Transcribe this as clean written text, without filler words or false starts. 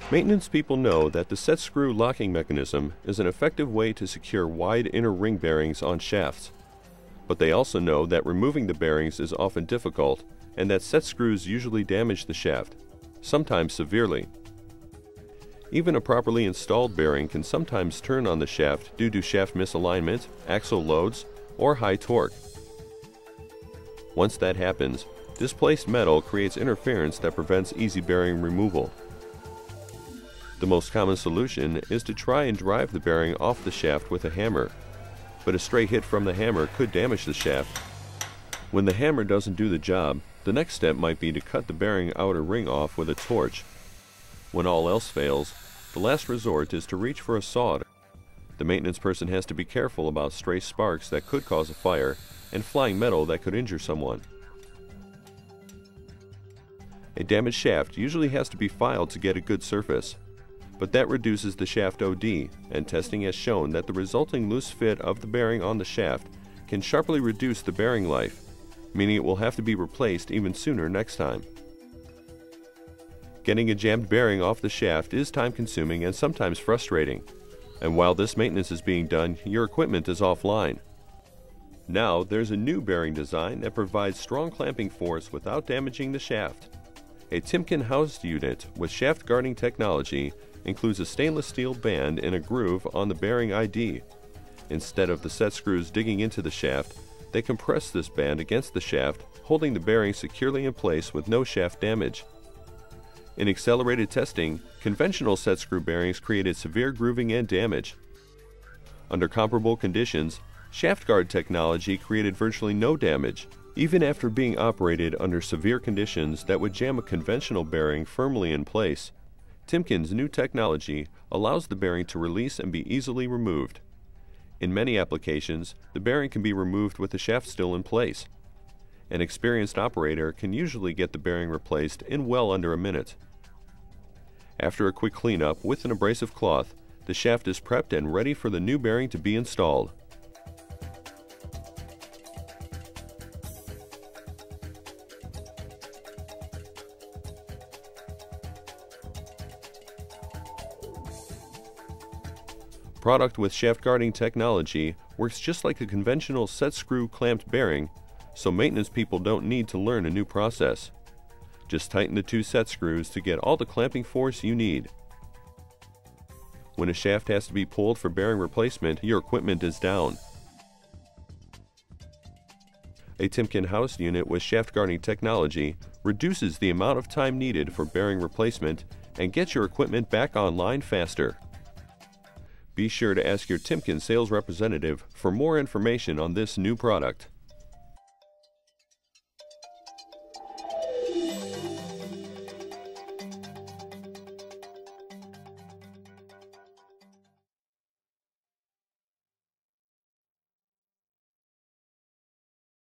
Maintenance people know that the set screw locking mechanism is an effective way to secure wide inner ring bearings on shafts. But they also know that removing the bearings is often difficult and that set screws usually damage the shaft, sometimes severely. Even a properly installed bearing can sometimes turn on the shaft due to shaft misalignment, axle loads, or high torque. Once that happens, displaced metal creates interference that prevents easy bearing removal. The most common solution is to try and drive the bearing off the shaft with a hammer, but a stray hit from the hammer could damage the shaft. When the hammer doesn't do the job, the next step might be to cut the bearing outer ring off with a torch. When all else fails, the last resort is to reach for a saw. The maintenance person has to be careful about stray sparks that could cause a fire and flying metal that could injure someone. A damaged shaft usually has to be filed to get a good surface, but that reduces the shaft OD, and testing has shown that the resulting loose fit of the bearing on the shaft can sharply reduce the bearing life, meaning it will have to be replaced even sooner next time. Getting a jammed bearing off the shaft is time-consuming and sometimes frustrating, and while this maintenance is being done, your equipment is offline. Now there's a new bearing design that provides strong clamping force without damaging the shaft. A Timken housed unit with shaft guarding technology includes a stainless steel band in a groove on the bearing ID. Instead of the set screws digging into the shaft, they compress this band against the shaft, holding the bearing securely in place with no shaft damage. In accelerated testing, conventional set screw bearings created severe grooving and damage. Under comparable conditions, shaft guard technology created virtually no damage, even after being operated under severe conditions that would jam a conventional bearing firmly in place. Timken's new technology allows the bearing to release and be easily removed. In many applications, the bearing can be removed with the shaft still in place. An experienced operator can usually get the bearing replaced in well under a minute. After a quick cleanup with an abrasive cloth, the shaft is prepped and ready for the new bearing to be installed. Product with shaft guarding technology works just like a conventional set screw clamped bearing, so maintenance people don't need to learn a new process. Just tighten the two set screws to get all the clamping force you need. When a shaft has to be pulled for bearing replacement, your equipment is down. A Timken housed unit with shaft guarding technology reduces the amount of time needed for bearing replacement and gets your equipment back online faster. Be sure to ask your Timken sales representative for more information on this new product.